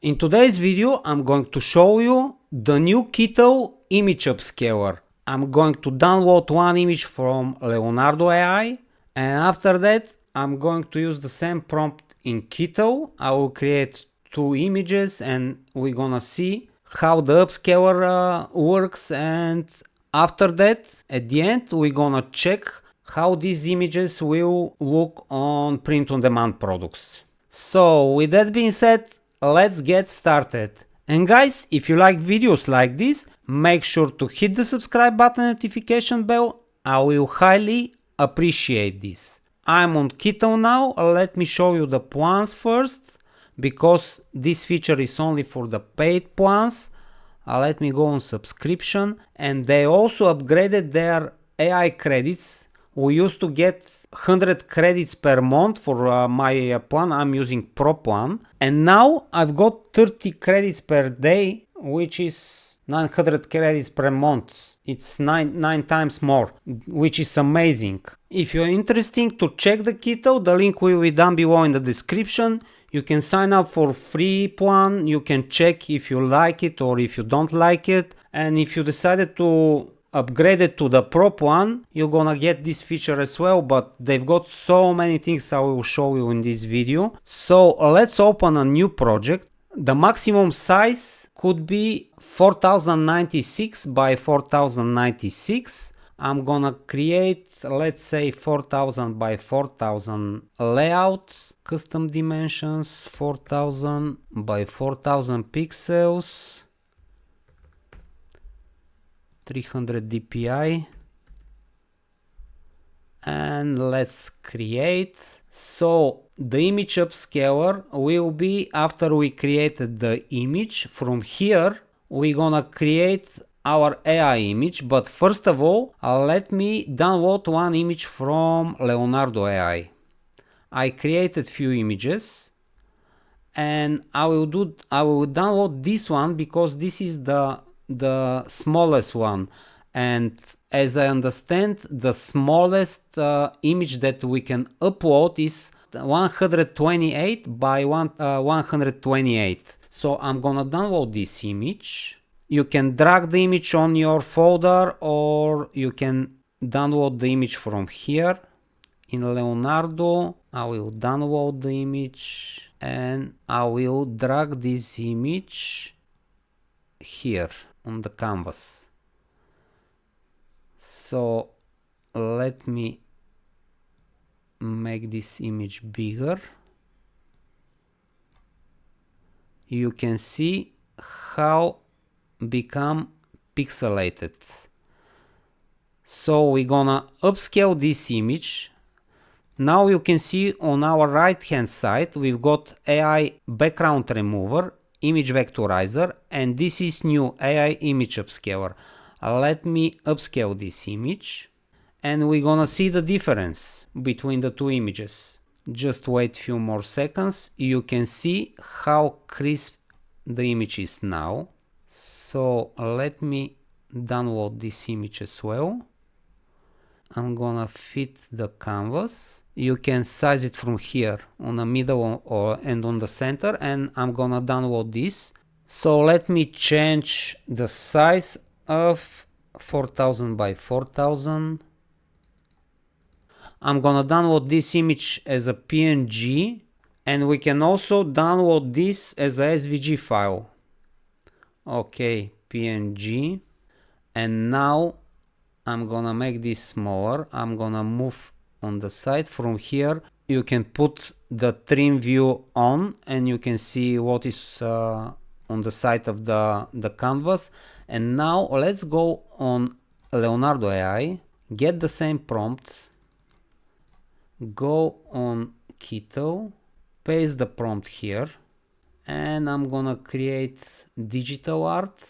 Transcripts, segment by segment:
In today's video, I'm going to show you the new Kittl Image Upscaler. I'm going to download one image from Leonardo AI, and after that, I'm going to use the same prompt in Kito. I will create two images and we're gonna see how the upscaler works, and after that, at the end, we're gonna check how these images will look on print-on-demand products. So with that being said, let's get started. And guys, if you like videos like this, make sure to hit the subscribe button and notification bell. I will highly appreciate this. I'm on Kittl now. Let me show you the plans first, because this feature is only for the paid plans. Let me go on subscription, and they also upgraded their AI credits. We used to get 100 credits per month for my plan. I'm using Pro plan, and now I've got 30 credits per day, which is 900 credits per month. It's nine times more, which is amazing. If you're interested to check the Kittl, the link will be down below in the description. You can sign up for free plan. You can check if you like it or if you don't like it, and if you decided to upgrade it to the Pro plan, you're gonna get this feature as well, but they've got so many things I will show you in this video. So let's open a new project. The maximum size could be 4096 by 4096. I'm gonna create, let's say, 4000 by 4000 layout, custom dimensions, 4000 by 4000 pixels, 300 dpi, and let's create. So the image upscaler will be after we created the image. From here we're gonna create our AI image, but first of all, let me download one image from Leonardo AI. I created few images, and I will download this one because this is the smallest one, and as I understand, the smallest image that we can upload is 128 by 128. So I'm gonna download this image. You can drag the image on your folder, or you can download the image from here. In Leonardo, I will download the image and I will drag this image here on the canvas. So let me make this image bigger. You can see how become pixelated. So we're gonna upscale this image. Now you can see on our right hand side we've got AI background remover, image vectorizer, and this is new AI image upscaler. Let me upscale this image, and we're gonna see the difference between the two images. Just wait a few more seconds. You can see how crisp the image is now. So let me download this image as well. I'm gonna fit the canvas. You can size it from here on the middle and on the center, and I'm gonna download this. So let me change the size of 4000 by 4000. I'm gonna download this image as a PNG, and we can also download this as a SVG file. Okay, PNG, and now I'm gonna make this smaller. I'm gonna move on the side. From here you can put the trim view on, and you can see what is on the side of the canvas. And now let's go on Leonardo AI, get the same prompt, go on Kito, paste the prompt here, and I'm gonna create digital art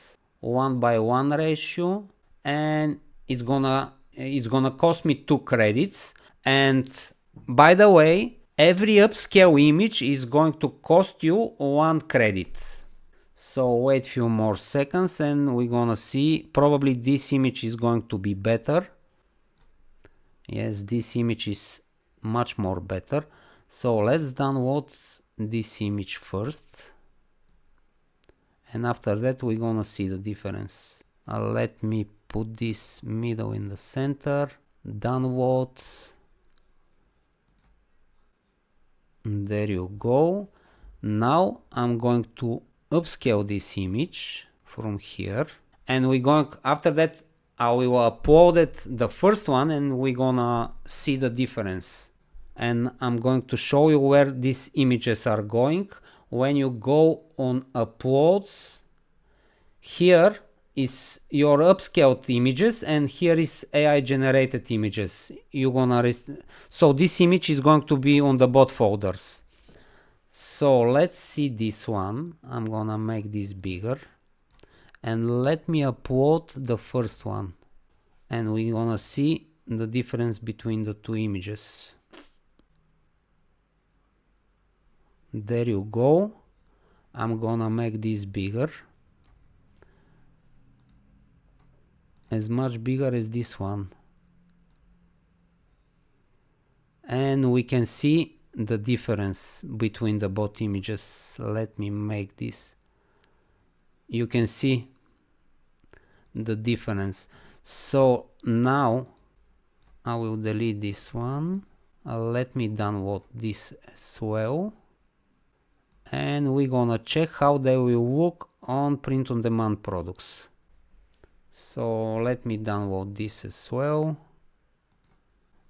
1:1 ratio, and it's gonna cost me 2 credits. And by the way, every upscale image is going to cost you 1 credit. So wait a few more seconds and we're gonna see. Probably this image is going to be better. Yes, this image is much more better. So let's download this image first. And after that we're gonna see the difference. Let me put this middle in the center, download. There you go. Now I'm going to upscale this image from here, and we're going, after that I will upload it, the first one, and we're gonna see the difference. And I'm going to show you where these images are going. When you go on uploads, here is your upscaled images, and here is AI generated images. You're gonna so this image is going to be on the both folders. So let's see this one. I'm gonna make this bigger, and let me upload the first one, and we're gonna see the difference between the two images. There you go. I'm gonna make this bigger, as much bigger as this one, and we can see the difference between the both images. Let me make this. You can see the difference. So now I will delete this one. Let me download this as well, and we're gonna check how they will look on print on demand products. So let me download this as well.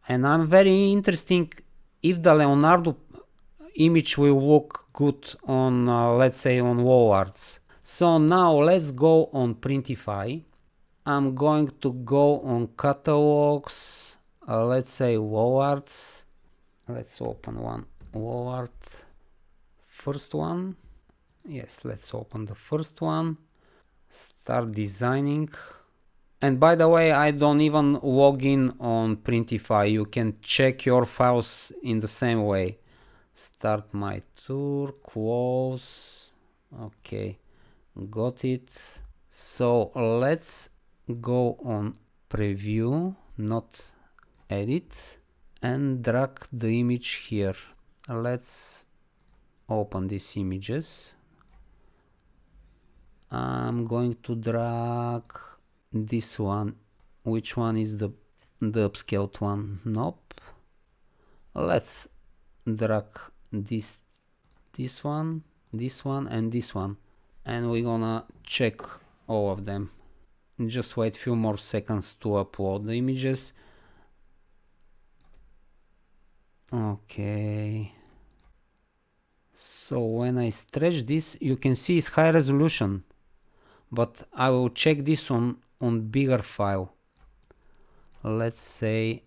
And I'm very interested if the Leonardo image will look good on, let's say, on wall arts. So now let's go on Printify. I'm going to go on catalogs, let's say wall arts. Let's open one wall art. First one. Yes, let's open the first one. Start designing. And by the way, I don't even log in on Printify. You can check your files in the same way. Start my tour, close. Okay, got it. So let's go on preview, not edit, and drag the image here. Let's open these images. I'm going to drag this one. Which one is the upscaled one? Nope. Let's drag this one, and this one, and we're gonna check all of them. Just wait a few more seconds to upload the images. Okay, so when I stretch this, you can see it's high resolution, but I will check this on bigger file. Let's say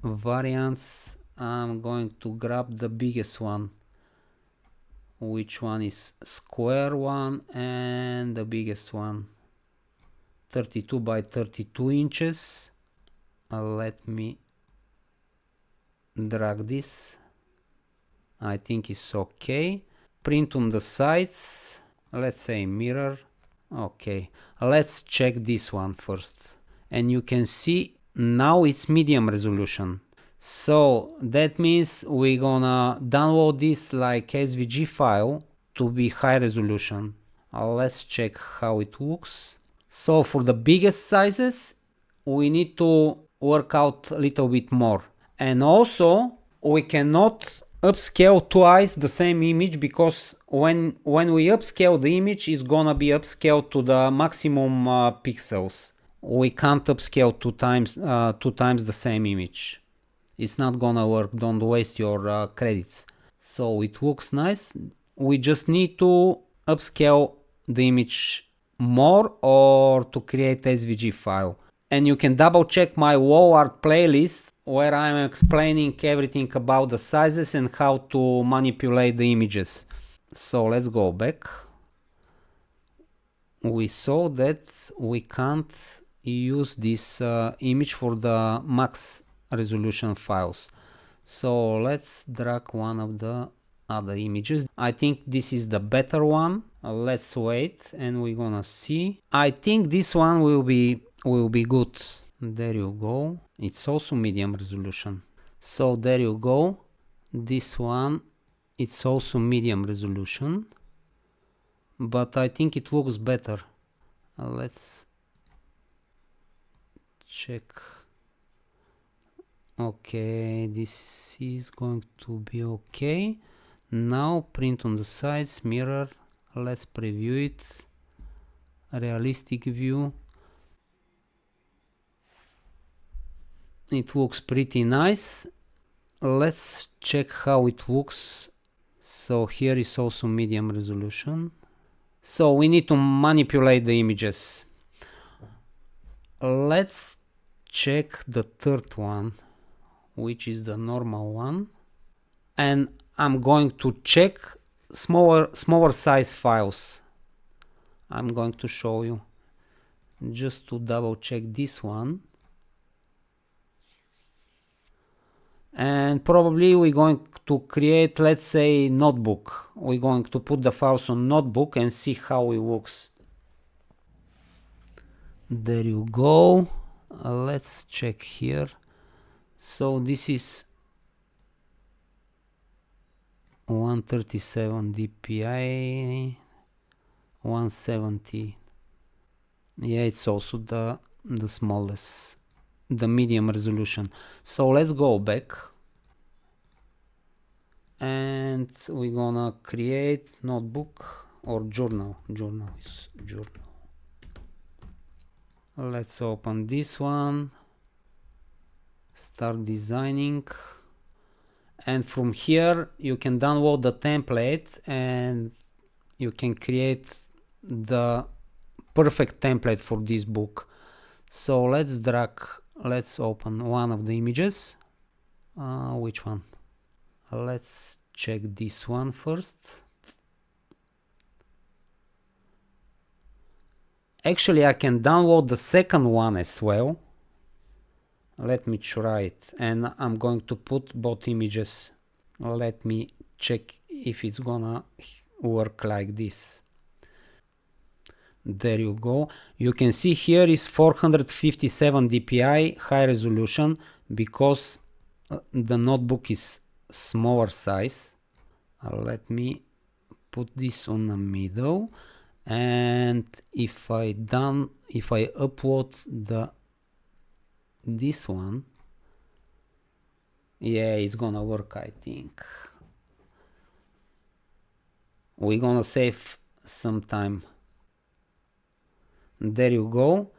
variants. I'm going to grab the biggest one. Which one is square one and the biggest one? 32 by 32 inches. Let me drag this. I think it's okay. Print on the sides. Let's say mirror. Okay, let's check this one first, and you can see now it's medium resolution. So that means we're gonna download this like SVG file to be high resolution. Let's check how it looks. So for the biggest sizes, we need to work out a little bit more, and also we cannot upscale twice the same image, because when we upscale the image, it's gonna be upscaled to the maximum pixels. We can't upscale two times the same image. It's not gonna work. Don't waste your credits. So it looks nice. We just need to upscale the image more, or to create SVG file. And you can double check my wall art playlist, where I'm explaining everything about the sizes and how to manipulate the images. So let's go back. We saw that we can't use this image for the max resolution files. So let's drag one of the other images. I think this is the better one. Let's wait and we're gonna see. I think this one will be good. There you go. It's also medium resolution. So there you go. This one, it's also medium resolution. but I think it looks better. Let's check. Okay, this is going to be okay. Now print on the sides, mirror. Let's preview it. Realistic view. It looks pretty nice. Let's check how it looks. So here is also medium resolution. So we need to manipulate the images. Let's check the third one, which is the normal one. And I'm going to check smaller size files. I'm going to show you just to double check this one. And probably we're going to create, let's say, notebook. We're going to put the files on notebook and see how it looks. There you go. Let's check here. So this is 137 dpi, 170. Yeah, it's also the smallest, the medium resolution. So let's go back and we're gonna create notebook or journal. Journal is journal. Let's open this one, start designing, and from here you can download the template and you can create the perfect template for this book. So let's open one of the images. Which one? Let's check this one first. Actually, I can download the second one as well. Let me try it, and I'm going to put both images. Let me check if it's gonna work like this. There you go. You can see here is 457 dpi high resolution because the notebook is smaller size. Let me put this on the middle, and if I upload this one, yeah, it's gonna work. I think we're gonna save some time. There you go.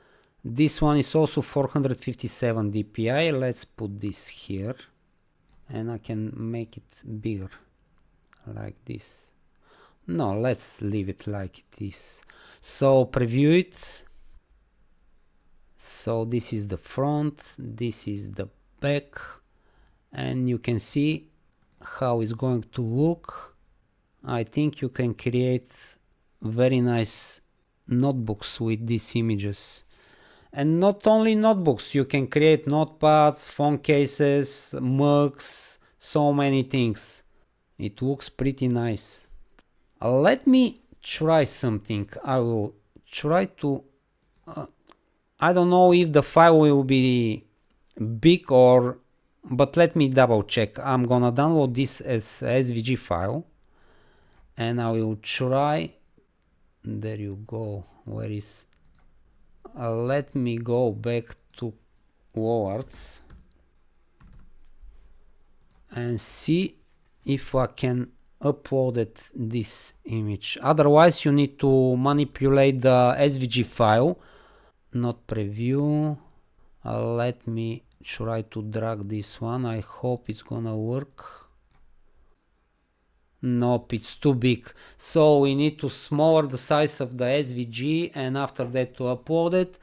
This one is also 457 dpi. Let's put this here and I can make it bigger like this. No, let's leave it like this. So preview it. So this is the front, this is the back, and you can see how it's going to look. I think you can create very nice notebooks with these images. And not only notebooks, you can create notepads, phone cases, mugs, so many things. It looks pretty nice. Let me try something. I will try to I don't know if the file will be big but let me double check. I'm gonna download this as SVG file and I will try. There you go. Where is let me go back to words and see if I can upload this image. Otherwise you need to manipulate the SVG file. Not preview. Let me try to drag this one. I hope it's gonna work. Nope, it's too big. So we need to smaller the size of the SVG and after that to upload it.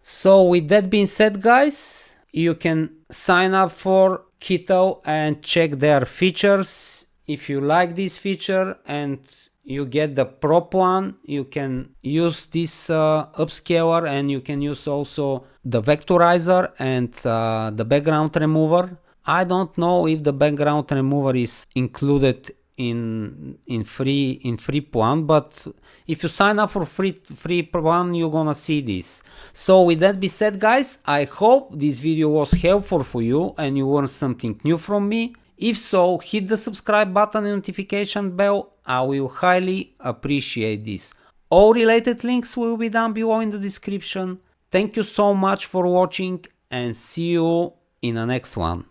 So with that being said, guys, you can sign up for Kittl and check their features. If you like this feature and you get the prop one, you can use this upscaler and you can use also the vectorizer and the background remover. I don't know if the background remover is included in free plan, but if you sign up for free plan, you're gonna see this. So with that being said, guys, I hope this video was helpful for you and you learned something new from me. If so, hit the subscribe button and notification bell. I will highly appreciate this. All related links will be down below in the description. Thank you so much for watching and see you in the next one.